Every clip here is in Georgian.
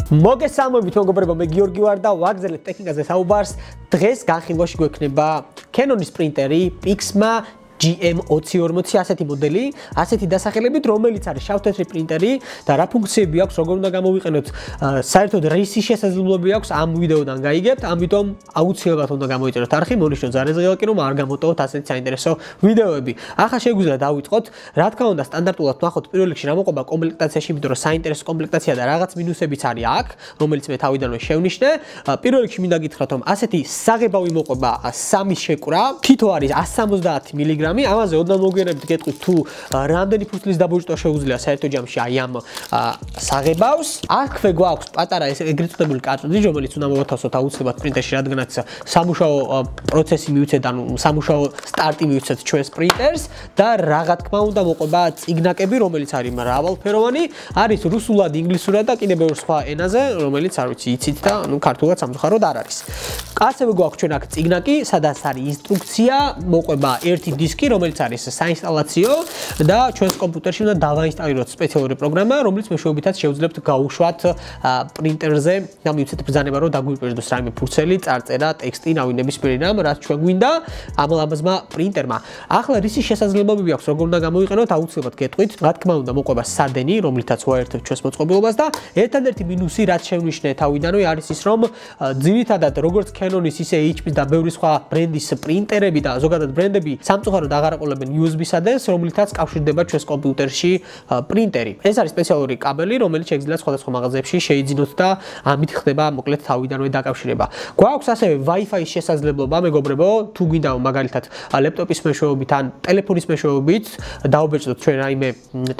მოგესალმებით მეგობრებო, მე გიორგი ვარ და ვაგრძელებ ტექნიკაზე საუბარს. დღეს განხილვაში გვექნება Canon-ის პრინტერი PIXMA GM2040 ასეთი მოდელი, ასეთი დასახელებით, რომელიც არის შავ-თეთრი პრინტერი და რა ფუნქციები აქვს, როგორ უნდა გამოვიყენოთ, საერთოდ რისი შესაძლებლობები აქვს ამ ვიდეოდან გაიგებთ, ამიტომ აუცილებლად უნდა გამოიწეროთ არხი, მონიშნოთ ზარეზღელკი, რომ არ გამოტოვოთ ასეთი საინტერესო ვიდეოები. ახლა შეგვიძლია დავიწყოთ, რა თქმა უნდა, სტანდარტულად ნახოთ პირველ რიგში რა მოყვება კომპლექტაციაში, იმიტომ რომ საინტერესო კომპლექტაცია და რაღაც მინუსებიც არის აქ, რომელიც მე თავიდანვე შევნიშნე. პირველ რიგში მინდა გითხრათ, რომ ასეთი საღებავი მოყვება 3 შეკვრა, თითო არის 170 მგ. ამაზე ოდნავ მოგვიანებით გეტყვით თუ რამდენი ფურცლის დაბოჭდვა შეუძლია საერთო ჯამში აი ამ საღებავს. აქვე გვაქვს პატარა ეს ეგრეთ წოდებული კარტრიჯი, რომელიც უნდა მოვათავსოთ აუცილებლად პრინტერში, რადგანაც სამუშაო პროცესი მივიცეთ, ანუ სამუშაო სტარტი მივიცეთ ჩვენს პრინტერს და რა თქმა უნდა მოყვება წიგნაკები, რომელიც არის მრავალფეროვანი, არის რუსულად, ინგლისურად და კიდევ ბევრ სხვა ენაზე, რომელიც არ ვიცი იცით და ნუ ქართულად სამწუხაროდ არ არის. ასევე გვაქვს ჩვენ აქ წიგნაკი, სადაც არის ინსტრუქცია, მოყვება ერთი დისკი, რომელიც არის საინსტალაციო და ჩვენს კომპიუტერში უნდა დავაინსტალიროთ სპეციალური პროგრამა, რომელიც მეშვეობითაც შევძლებთ გაუშვათ პრინტერზე და მივცეთ ბრძანება, რომ დაგვიპირდოს რაიმე ფურცელი, წარწერა, ტექსტი, ნებისმიერი რამ, რაც ჩვენ გვინდა ამ ლამაზმა პრინტერმა. ახლა რისი შესაძლებლობები აქვს, როგორ უნდა გამოვიყენოთ, აუცილებლად გეტყვით. რა თქმა უნდა, მოყვება სადენი, რომლითაც ვაერთებთ ჩვენს მოწყობილობას და ერთადერთი მინუსი, რაც შევნიშნე თავიდანვე, არის ის, რომ ძირითადად როგორც Canon-ის, ისე HP-ის და ბევრი სხვა ბრენდის პრინტერები და ზოგადად ბრენდები სამწუხაროდ აღარ აყოლებენ USB სადენს, რომლითაც კავშირდება ჩვენს კომპიუტერში პრინტერი. ეს არის სპეციალური კაბელი, რომელიც შეგიძლიათ სხვადასხვა მაღაზიებში შეიძინოთ და ამით ხდება მოკლედ თავიდანვე დაკავშირება. გვაქვს ასევე Wi-Fi-ის შესაძლებლობა, მეგობრებო, თუ გვინდა მაგალითად ლეპტოპის მეშვეობით ან ტელეფონის მეშვეობით დაუბეჭდოთ ჩვენ რაიმე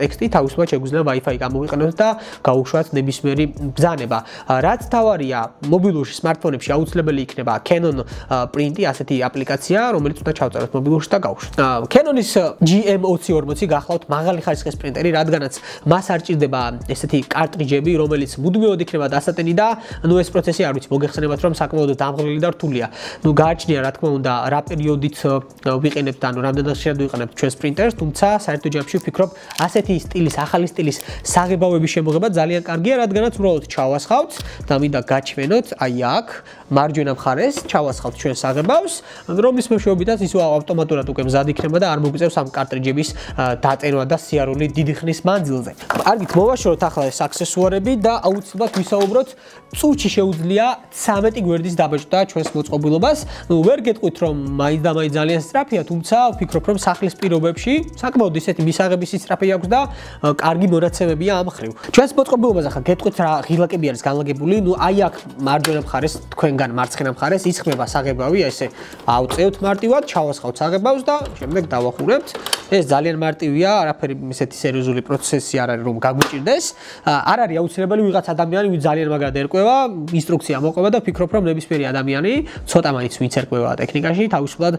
ტექსტი, თავისუფლად შეგვიძლია Wi-Fi გამოვიყენოთ და გაუშვათ ნებისმიერი ბრძანება. რაც თავარია, მობილურში, სმარტფონებში აუცილებელი იქნება Canon პრინტი, ასეთი აპლიკაცია, რომელიც უნდა ჩავწეროთ მობილურში და გავუშვათ. Canon-ის GM2040 გახლავთ მაღალი ხარისხის პრინტერი, რადგანაც მას არ ჭირდება ესეთი კარტრიჯები, რომელიც მუდმივად იქნება დასატენი და ნუ ეს პროცესი არ ვიცი, მოგეხსენებათ, რომ საკმაოდ დამღლელი და რთულია. ნუ გააჩნია რა თქმა უნდა რა პერიოდით ვიყენებთ, ანუ რამდენად შეიძლება ვიყენებთ ჩვენს პრინტერს, თუმცა საერთო ჯამში ვფიქრობ, ასეთი სტილის, ახალი სტილის საღებავების შემოღება ძალიან კარგია, რადგანაც უბრალოდ ჩავასხავთ და მინდა გაჩვენოთ, აი აქ მარჯვენა მხარეს ჩავასხავთ ჩვენ საღებავს, რომლის მეშვეობითაც ისო ავტომატურად უკვე მზად იქნება და არ მოგვიწევს ამ კარტრიჯების დაწენვა და სიარული დიდი ხნის მანძილზე. კარგით, მოვაშოროთ ახლა ეს აქსესუარები და აუცილებლად ვისაუბროთ, წუთში შეუძლია 13 გვერდის დაბეჭდა ჩვენს მოწყობილობას. ნუ ვერ გეტყვით, რომ მაინც და მაინც ძალიან სწრაფია, თუმცა ვფიქრობ, რომ სახლის პირობებში საკმაოდ ისეთი მისაღების სწრაფი აქვს და კარგი მონაცემებია ამ მხრივ. ჩვენს მოწყობილობას ახლა გეტყვით რა ღილაკები არის განლაგებული, ნუ აი აქ მარჯვენა მხარეს, თქვენგან მარცხენა მხარეს ისხმება საღებავი, ესე ავწევთ მარტივად, ჩავასხავთ საღებავს და შემდეგ დავახურებთ. ეს ძალიან მარტივია, არაფერი ისეთი სერიოზული პროცესი არ არის, რომ გაგვიჭირდეს. არ არის აუცილებელი ვიღაც ადამიანი, ვინც ძალიან მაგრად ერკვევა, ინსტრუქცია მოყვება და ვფიქრობ, რომ ნებისმიერი ადამიანი, ცოტა მაინც ვინც ერკვევა ტექნიკაში, თავისუფლად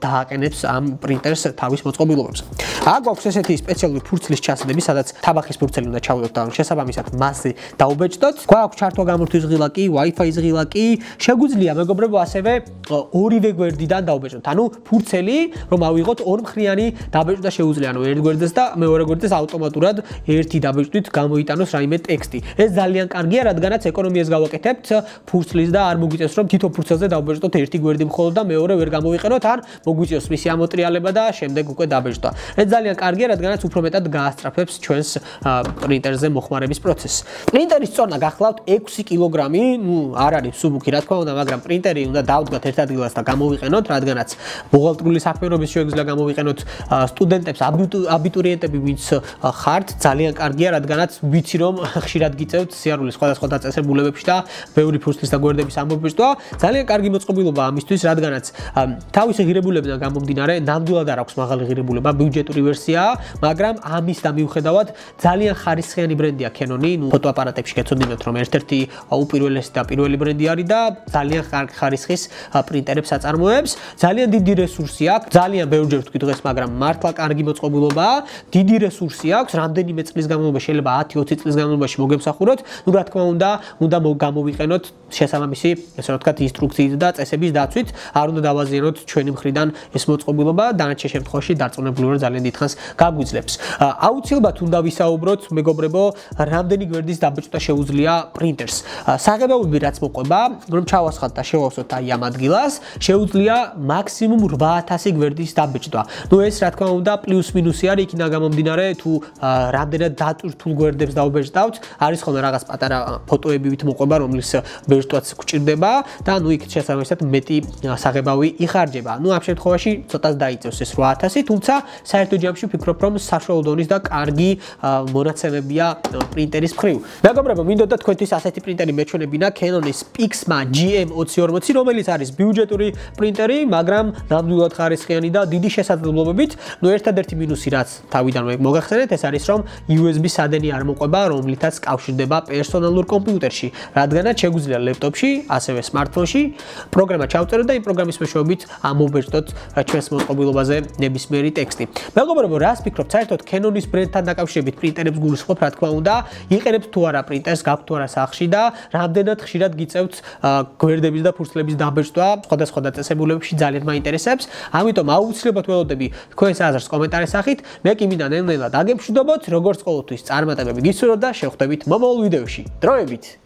დააყენებს ამ პრინტერს თავის მოწყობილობებს. აქ გვაქვს ესეთი სპეციალური ფურცლის ჩასდები, სადაც თაბახის ფურცელი უნდა ჩავიდოთ და შესაბამისად მასზე დაუბეჭდოთ. გვაქვს ჩართვა გამორთვის ღილაკი, Wi-Fi-ის ღილაკი, შეგვიძლია მეგობრებო ასევე ორივე გვერდიდან დაუბეჭდოთ. ანუ ფურცელი, რომ ავიღოთ ორმხრივი დაბეჭდა შეუძლია, ანუ ერთ გვერდს და მეორე გვერდს ავტომატურად ერთი დაბეჭდით გამოიტანოს რაიმე ტექსტი. ეს ძალიან კარგია, რადგანაც ეკონომიას გავაკეთებთ ფურცლის და არ მოგვიწევს, რომ თითო ფურცელზე დაუბეჭდოთ ერთი გვერდი მხოლოდ და მეორე ვერ გამოვიყენოთ, ან მოგვიწევს მისი ამოტრიალება და შემდეგ უკვე დაბეჭდა. ეს ძალიან კარგია, რადგანაც უფრო მეტად გაასწრაფებს ჩვენს პრინტერზე მოხმარების პროცესს. პრინტერის წონა გახლავთ 6 კილოგრამი, ნუ არ არის სუბუქი, რა თქმა უნდა, მაგრამ პრინტერი უნდა დავდგათ ერთ ადგილას და გამოვიყენოთ, რადგანაც ბუღალტრიული საქმიანობის შეგვიძლია გამოვიყენოთ სტუდენტებს, აბიტურიენტები, ვინც ხართ, ძალიან კარგია, რადგანაც ვიცი, რომ ხშირად გიწევთ სიარული სხვადასხვა დაწესებულებებში და ბევრი ფურცლის და გვერდების ამობეჭდვა. ძალიან კარგი მოწყობილობა ამისთვის, რადგანაც თავისი ღირებულებიდან გამომდინარე, ნამდვილად არ აქვს მაღალი ღირებულება, ბიუჯეტური ვერსიაა, მაგრამ ამის და მიუხედავად ძალიან ხარისხიანი ბრენდია Canon-ი. ნუ ფოტოაპარატებში გეცოდინებთ, რომ ერთ-ერთი უპირველესი და პირველი ბრენდი არის და ძალიან ხარისხის პრინტერებს აწარმოებს. ძალიან დიდი რესურსი აქვს, ძალიან ბევრჯერ ვთქვი დღეს, მაგრამ მართლა კარგი მოწყობილობაა, დიდი რესურსი აქვს, რამდენიმე წლის განმავლობაში შეიძლება 10-20 წლის განმავლობაში მოგემსახუროთ. ნუ რა თქმა უნდა, გამოვიყენოთ შესაბამისი, ესე რომ ვთქვათ, ინსტრუქციით და წესების დაცვით, არ უნდა დავაზიანოთ ჩვენი მხრიდან ეს მოწყობილობა, დანარჩენ შემთხვევაში დარწმუნებულვარ ძალიან დიდხანს გაგვიძლებს. აუცილებლად უნდა ვისაუბროთ, მეგობრებო, რამდენი გვერდის დაბეჭდა შეუძლია პრინტერს. საღებავები რაც მოყვება, რომ ჩავასხათ და შევავსოთ აი ამ ადგილას, შეუძლია მაქსიმუმ 8000 გვერდის დაბეჭდა. ნუ ეს რა თქმა უნდა პლუს მინუსი არის, იქიდან გამომდინარე, თუ რამდენად დატვირთულ გვერდებს დავბეჭდავთ, არის ხოლმე რაღაც პატარა ფოტოებივით მოყვება, რომლის ბეჭდვაც გჭირდება და ნუ იქ შესაბამისად მეტი საღებავი იხარჯება. ნუ ამ შემთხვევაში ცოტას დაიწევს ეს 8000, თუმცა საერთო ჯამში ვფიქრობ, რომ საშუალო დონის და კარგი მონაცემებია პრინტერის მხრივ. მეგობრებო, მინდოდა თქვენთვის ასეთი პრინტერი მეჩვენებინა Canon-ის PIXMA GM2040, რომელიც არის ბიუჯეტური პრინტერი, მაგრამ ნამდვილად ხარისხიანი და დიდი შესაძლებლობებით. ნუ ერთადერთი მინუსი რაც თავიდანვე მოგახსენეთ, ეს არის რომ USB სადენი არ მოყვება, რომლითაც კავშირდება პერსონალურ კომპიუტერში, რადგანაც შეგვიძლია ლეპტოპში, ასევე smartphone-ში პროგრამა ჩავწეროთ და იმ პროგრამის მეშვეობით ამოვბეჭდოთ ჩვენს მოწყობილობაზე ნებისმიერი ტექსტი. მეგობრებო, რას ფიქრობთ, საერთოდ Canon-ის ბრენდთან დაკავშირებით პრინტერებს გულისხმობ, რა თქმა უნდა, იყენებთ თუ არა პრინტერს, გაქვთ თუ არა სახლში და რამდენად ხშირად გიწევთ გვერდების და ფურცლების დაბეჭდვა სხვადასხვა დაწესებულებებში ძალიან მაინტერესებს. ამიტომ აუცილებლად ველოდები თქვენს აზრს კომენტარის სახით. მე კი მინდა ნელ-ნელა დაგემშვიდობოთ, როგორც ყოველთვის წარმატებები გისურვებთ და შევხვდებით მომავალ ვიდეოში. დროებით!